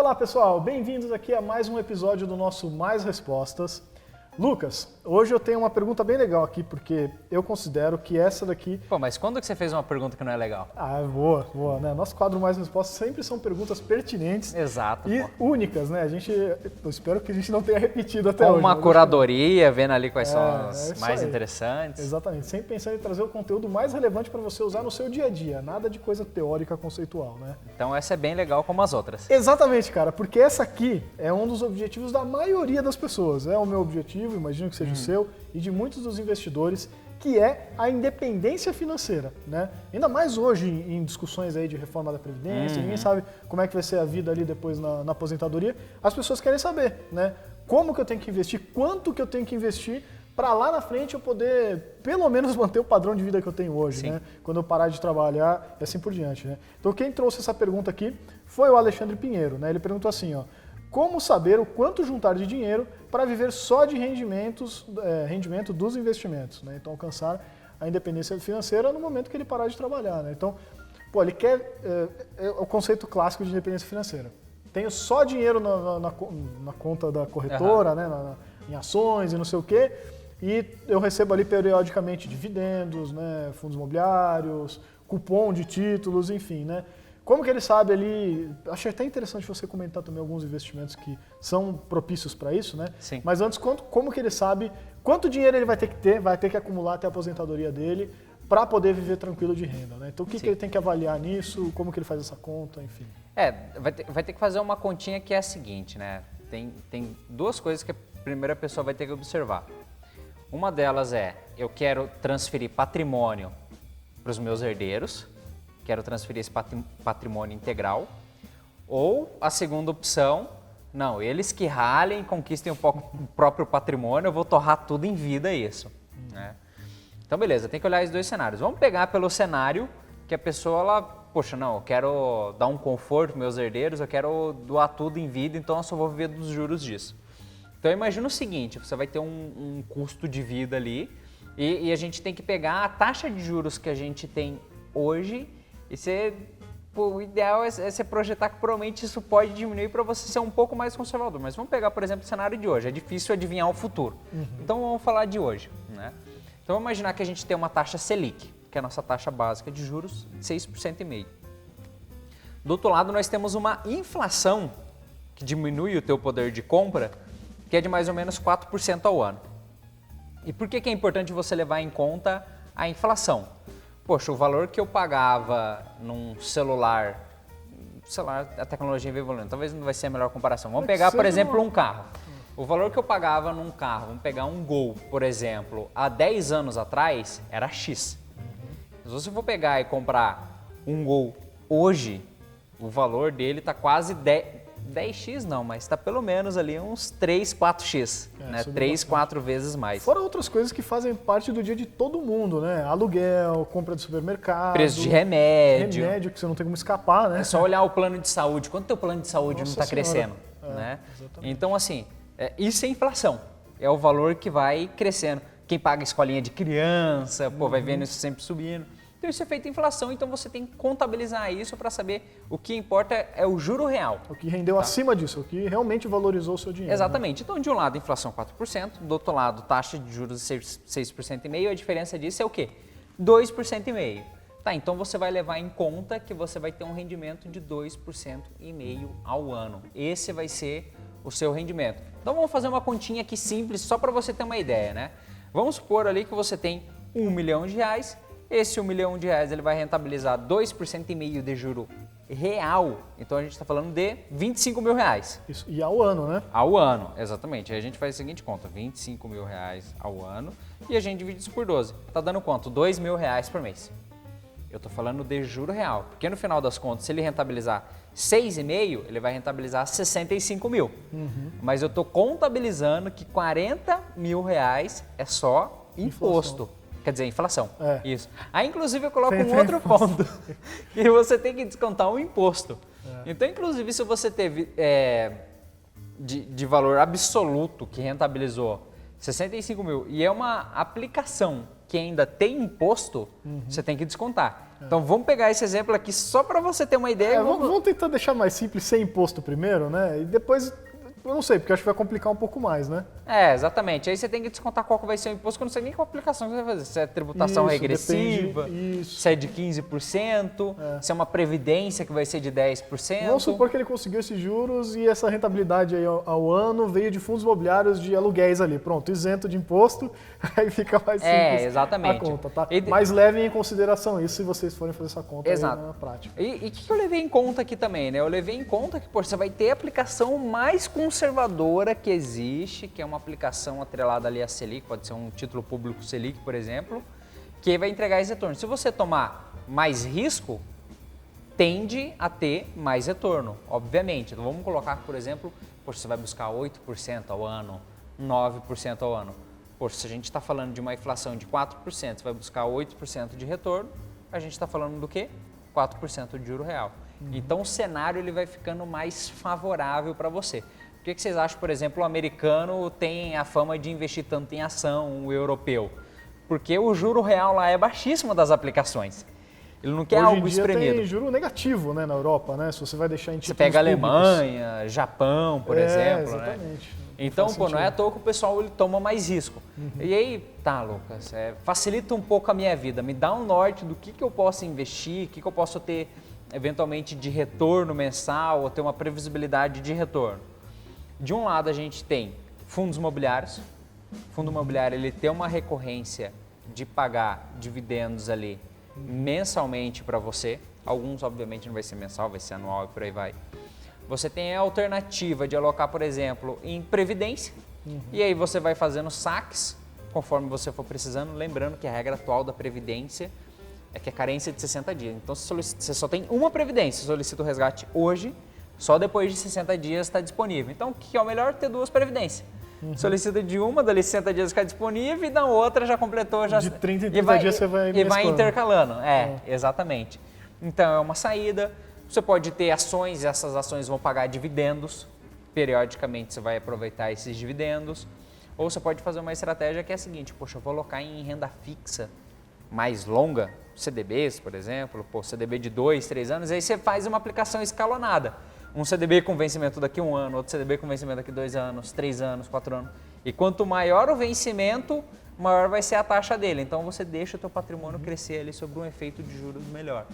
Olá pessoal, bem-vindos aqui a mais um episódio do nosso Mais Respostas. Lucas, hoje eu tenho uma pergunta bem legal aqui, porque eu considero que essa daqui... Pô, mas quando que você fez uma pergunta que não é legal? Boa, né? Nosso quadro Mais Respostas sempre são perguntas pertinentes. Exato, e pô. únicas, né? Eu espero que a gente não tenha repetido até hoje. Uma curadoria, vendo ali quais são as mais aí. interessantes. Exatamente, sempre pensando em trazer o conteúdo mais relevante para você usar no seu dia a dia, nada de coisa teórica, conceitual, né? Então essa é bem legal como as outras. Exatamente, cara, porque essa aqui é um dos objetivos da maioria das pessoas. É o meu objetivo, imagino que seja o seu, e de muitos dos investidores, que é a independência financeira, né? Ainda mais hoje em discussões aí de reforma da Previdência, ninguém sabe como é que vai ser a vida ali depois na aposentadoria. As pessoas querem saber, né? Como que eu tenho que investir, quanto que eu tenho que investir para lá na frente eu poder, pelo menos, manter o padrão de vida que eu tenho hoje, Sim. né? Quando eu parar de trabalhar e assim por diante, né? Então quem trouxe essa pergunta aqui foi o Alexandre Pinheiro, né? Ele perguntou assim, ó, como saber o quanto juntar de dinheiro para viver só de rendimento dos investimentos, né? Então alcançar a independência financeira no momento que ele parar de trabalhar, né? Então, pô, ele quer o conceito clássico de independência financeira. Tenho só dinheiro na conta da corretora, né? Em ações e não sei o quê, e eu recebo ali periodicamente dividendos, né? Fundos imobiliários, cupom de títulos, enfim, né? Como que ele sabe ali, achei até interessante você comentar também alguns investimentos que são propícios para isso, né? Sim. Mas antes, como que ele sabe quanto dinheiro ele vai ter que acumular até a aposentadoria dele para poder viver tranquilo de renda, né? Então o que ele tem que avaliar nisso, como que ele faz essa conta, enfim. Vai ter que fazer uma continha que é a seguinte, né? Tem duas coisas que a primeira pessoa vai ter que observar. Uma delas é, eu quero transferir patrimônio para os meus herdeiros, quero transferir esse patrimônio integral, ou a segunda opção, não, eles que ralhem, conquistem o próprio patrimônio, eu vou torrar tudo em vida isso. Né? Então beleza, tem que olhar esses dois cenários. Vamos pegar pelo cenário que a pessoa, ela, poxa, não, eu quero dar um conforto para meus herdeiros, eu quero doar tudo em vida, então eu só vou viver dos juros disso. Então imagina o seguinte, você vai ter um custo de vida ali e a gente tem que pegar a taxa de juros que a gente tem hoje e o ideal é você projetar que provavelmente isso pode diminuir para você ser um pouco mais conservador. Mas vamos pegar, por exemplo, o cenário de hoje. É difícil adivinhar o futuro. Então vamos falar de hoje. Né? Então vamos imaginar que a gente tem uma taxa Selic, que é a nossa taxa básica de juros, de 6,5%. Do outro lado, nós temos uma inflação que diminui o teu poder de compra, que é de mais ou menos 4% ao ano. E por que é importante você levar em conta a inflação? Poxa, o valor que eu pagava num celular, a tecnologia vem evoluindo, talvez não vai ser a melhor comparação. Vamos pegar, por exemplo, um carro. O valor que eu pagava num carro, vamos pegar um Gol, por exemplo, há 10 anos atrás, era X. Se você for pegar e comprar um Gol hoje, o valor dele está quase 10x não, mas está pelo menos ali uns 3, 4x, né? 3, 4 vezes mais. Fora outras coisas que fazem parte do dia de todo mundo, né? Aluguel, compra de supermercado. Preço de remédio. Remédio, que você não tem como escapar, né? É só olhar o plano de saúde. Quanto teu plano de saúde não está crescendo? Né? Exatamente. Então, assim, isso é inflação. É o valor que vai crescendo. Quem paga escolinha de criança, vai vendo isso sempre subindo. Então isso é feito em inflação, então você tem que contabilizar isso para saber o que importa é o juro real. O que rendeu acima disso, o que realmente valorizou o seu dinheiro. Exatamente. Né? Então, de um lado, inflação 4%, do outro lado, taxa de juros 6,5%, a diferença disso é o quê? 2,5%. Tá, então você vai levar em conta que você vai ter um rendimento de 2,5% ao ano. Esse vai ser o seu rendimento. Então vamos fazer uma continha aqui simples, só para você ter uma ideia, né? Vamos supor ali que você tem R$1 milhão, esse R$1 milhão ele vai rentabilizar 2,5% de juro real, então a gente está falando de R$25 mil. Isso, e ao ano, né? Ao ano, exatamente. Aí a gente faz a seguinte conta, R$25 mil ao ano e a gente divide isso por 12. Está dando quanto? R$2 mil por mês. Eu estou falando de juro real, porque no final das contas, se ele rentabilizar 6,5%, ele vai rentabilizar 65 mil. Mas eu estou contabilizando que R$40 mil é só imposto. Quer dizer, inflação. Isso. Aí, inclusive, eu coloco um outro ponto, que você tem que descontar um imposto. Então, inclusive, se você teve de valor absoluto que rentabilizou 65 mil e é uma aplicação que ainda tem imposto, você tem que descontar. Então vamos pegar esse exemplo aqui só para você ter uma ideia. Vamos tentar deixar mais simples, sem imposto primeiro, né? E depois, eu não sei, porque acho que vai complicar um pouco mais, né? Exatamente. Aí você tem que descontar qual que vai ser o imposto, que eu não sei nem qual aplicação que você vai fazer. Se é tributação regressiva, se é de 15%, se é uma previdência que vai ser de 10%. Vamos supor que ele conseguiu esses juros e essa rentabilidade aí ao ano veio de fundos imobiliários de aluguéis ali. Pronto, isento de imposto, aí fica mais simples exatamente. a conta, tá? Mas levem em consideração isso se vocês forem fazer essa conta aí na prática. E o que eu levei em conta aqui também, né? Eu levei em conta que, você vai ter a aplicação mais conservadora que existe, que é uma aplicação atrelada ali à Selic, pode ser um título público Selic, por exemplo, que vai entregar esse retorno. Se você tomar mais risco, tende a ter mais retorno, obviamente. Então vamos colocar, por exemplo, você vai buscar 8% ao ano, 9% ao ano. Se a gente está falando de uma inflação de 4%, você vai buscar 8% de retorno, a gente está falando do quê? 4% de juro real. Então o cenário ele vai ficando mais favorável para você. Por que vocês acham, por exemplo, o americano tem a fama de investir tanto em ação, o europeu? Porque o juro real lá é baixíssimo das aplicações. Ele não quer algo espremido. Hoje em dia tem juro negativo, né, na Europa, né? Se você vai deixar em títulos Você pega a públicos. Alemanha, Japão, por exemplo. Exatamente. Né? Então, não é à toa que o pessoal ele toma mais risco. E aí, tá, Lucas, facilita um pouco a minha vida, me dá um norte do que eu posso investir, o que eu posso ter, eventualmente, de retorno mensal, ou ter uma previsibilidade de retorno. De um lado, a gente tem fundos imobiliários. O fundo imobiliário ele tem uma recorrência de pagar dividendos ali mensalmente para você. Alguns, obviamente, não vai ser mensal, vai ser anual e por aí vai. Você tem a alternativa de alocar, por exemplo, em previdência. E aí você vai fazendo saques conforme você for precisando. Lembrando que a regra atual da previdência é que é carência de 60 dias. Então, você só tem uma previdência, solicita o resgate hoje, só depois de 60 dias está disponível. Então, o que é o melhor? Ter duas previdências. Solicita de uma, dali 60 dias fica disponível e da outra já completou. Já, de 30 em 30 dias você vai mesclando. E vai intercalando, exatamente. Então, é uma saída. Você pode ter ações, e essas ações vão pagar dividendos. Periodicamente você vai aproveitar esses dividendos. Ou você pode fazer uma estratégia que é a seguinte, eu vou alocar em renda fixa mais longa, CDBs, por exemplo, CDB de 2, 3 anos, aí você faz uma aplicação escalonada. Um CDB com vencimento daqui a 1 ano, outro CDB com vencimento daqui a 2 anos, 3 anos, 4 anos. E quanto maior o vencimento, maior vai ser a taxa dele. Então você deixa o teu patrimônio crescer ali sobre um efeito de juros melhor.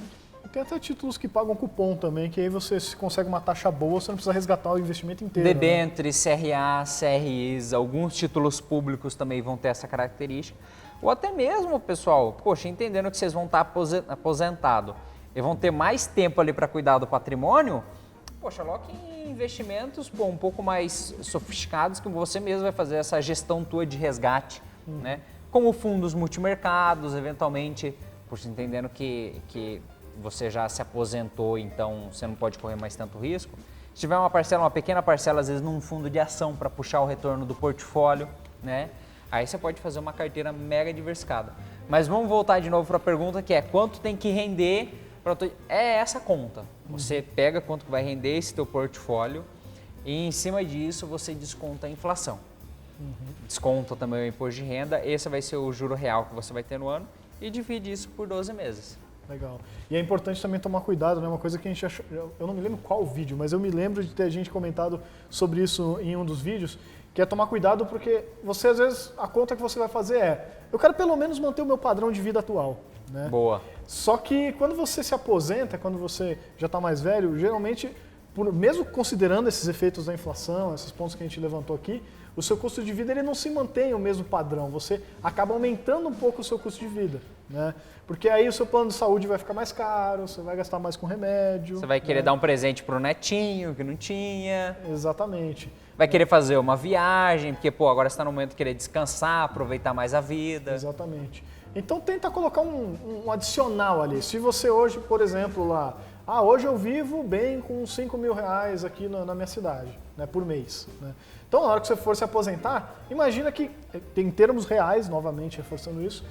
Tem até títulos que pagam cupom também, que aí você consegue uma taxa boa, você não precisa resgatar o investimento inteiro. Debêntures, CRA, CRIs, alguns títulos públicos também vão ter essa característica. Ou até mesmo, pessoal, entendendo que vocês vão estar aposentados e vão ter mais tempo ali para cuidar do patrimônio, aloque em investimentos um pouco mais sofisticados que você mesmo vai fazer essa gestão tua de resgate, né? Como fundos multimercados, eventualmente, entendendo que você já se aposentou, então você não pode correr mais tanto risco. Se tiver uma pequena parcela, às vezes num fundo de ação para puxar o retorno do portfólio, né? Aí você pode fazer uma carteira mega diversificada. Mas vamos voltar de novo para a pergunta que é quanto tem que render? É essa conta. Você pega quanto que vai render esse teu portfólio e em cima disso você desconta a inflação. Desconta também o imposto de renda, esse vai ser o juro real que você vai ter no ano e divide isso por 12 meses. Legal. E é importante também tomar cuidado, né? Uma coisa que a gente achou, eu não me lembro qual vídeo, mas eu me lembro de ter gente comentado sobre isso em um dos vídeos, que é tomar cuidado porque você, às vezes, a conta que você vai fazer eu quero pelo menos manter o meu padrão de vida atual. Né? Boa. Só que quando você se aposenta, quando você já está mais velho, geralmente, mesmo considerando esses efeitos da inflação, esses pontos que a gente levantou aqui, o seu custo de vida ele não se mantém o mesmo padrão, você acaba aumentando um pouco o seu custo de vida, né? Porque aí o seu plano de saúde vai ficar mais caro, você vai gastar mais com remédio. Você vai querer dar um presente para o netinho que não tinha. Exatamente. Vai querer fazer uma viagem, porque agora você está no momento de querer descansar, aproveitar mais a vida. Exatamente. Então tenta colocar um adicional ali. Se você hoje, por exemplo, lá, hoje eu vivo bem com 5 mil reais aqui na minha cidade, né, por mês. Né? Então na hora que você for se aposentar, imagina que, em termos reais, novamente reforçando isso,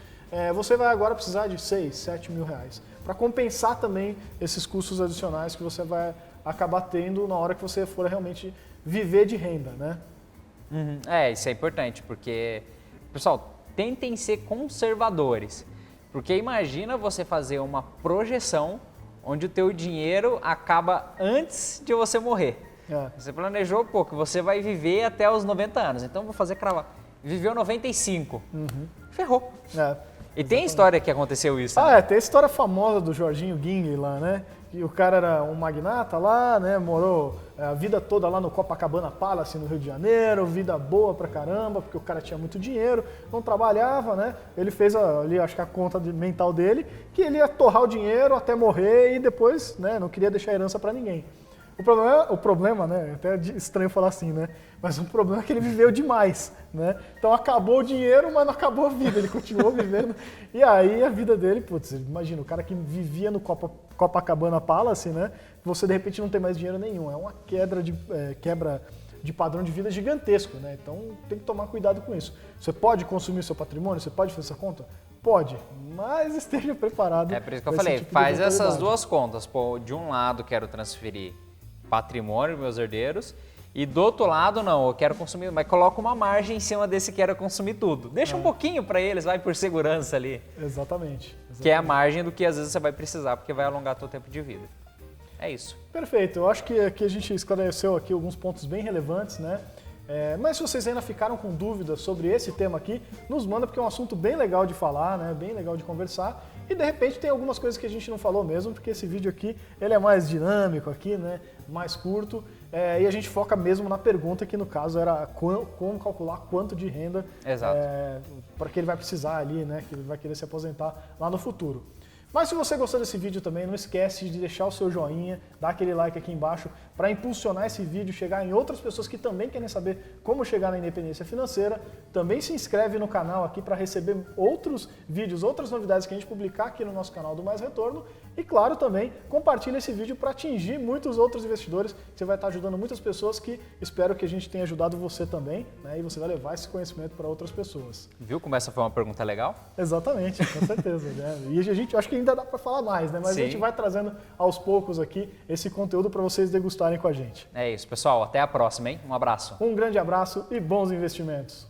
você vai agora precisar de 6, 7 mil reais. Para compensar também esses custos adicionais que você vai acabar tendo na hora que você for realmente viver de renda, né? Isso é importante, porque, pessoal, tentem ser conservadores. Porque imagina você fazer uma projeção onde o teu dinheiro acaba antes de você morrer. Você planejou, pô, que você vai viver até os 90 anos. Então, vou fazer cravar. Viveu 95. Ferrou. E tem história que aconteceu isso. Né? Tem a história famosa do Jorginho Guingue lá, né? E o cara era um magnata lá, né? Morou a vida toda lá no Copacabana Palace, no Rio de Janeiro, vida boa pra caramba, porque o cara tinha muito dinheiro, não trabalhava, né? Ele fez ali, acho que a conta mental dele, que ele ia torrar o dinheiro até morrer e depois, né? Não queria deixar herança pra ninguém. O problema, né? Até estranho falar assim, né? Mas o problema é que ele viveu demais, né? Então acabou o dinheiro, mas não acabou a vida. Ele continuou vivendo. E aí a vida dele, putz, imagina, o cara que vivia no Copacabana Palace, né? Você de repente não tem mais dinheiro nenhum. É uma quebra de padrão de vida gigantesco, né? Então tem que tomar cuidado com isso. Você pode consumir seu patrimônio? Você pode fazer essa conta? Pode, mas esteja preparado. É por isso que eu falei, tipo faz essas duas contas. Pô, de um lado quero transferir patrimônio meus herdeiros e do outro lado não, eu quero consumir, mas coloca uma margem em cima desse quero consumir tudo. Deixa um pouquinho para eles, vai por segurança ali. Exatamente. Que é a margem do que às vezes você vai precisar, porque vai alongar teu tempo de vida. É isso. Perfeito, eu acho que aqui a gente esclareceu aqui alguns pontos bem relevantes, né? Mas se vocês ainda ficaram com dúvidas sobre esse tema aqui, nos manda, porque é um assunto bem legal de falar, né? Bem legal de conversar. E de repente tem algumas coisas que a gente não falou mesmo, porque esse vídeo aqui ele é mais dinâmico aqui, né? Mais curto. E a gente foca mesmo na pergunta, que no caso era como calcular quanto de renda para que ele vai precisar ali, né? Que ele vai querer se aposentar lá no futuro. Mas se você gostou desse vídeo também, não esquece de deixar o seu joinha, dar aquele like aqui embaixo para impulsionar esse vídeo, chegar em outras pessoas que também querem saber como chegar na independência financeira. Também se inscreve no canal aqui para receber outros vídeos, outras novidades que a gente publicar aqui no nosso canal do Mais Retorno. E claro, também compartilha esse vídeo para atingir muitos outros investidores. Você vai estar ajudando muitas pessoas que espero que a gente tenha ajudado você também, né? E você vai levar esse conhecimento para outras pessoas. Viu como essa foi uma pergunta legal? Exatamente, com certeza. Né? E a gente acho que ainda dá para falar mais, né? Mas a gente vai trazendo aos poucos aqui esse conteúdo para vocês degustarem com a gente. É isso, pessoal. Até a próxima, hein? Um abraço. Um grande abraço e bons investimentos.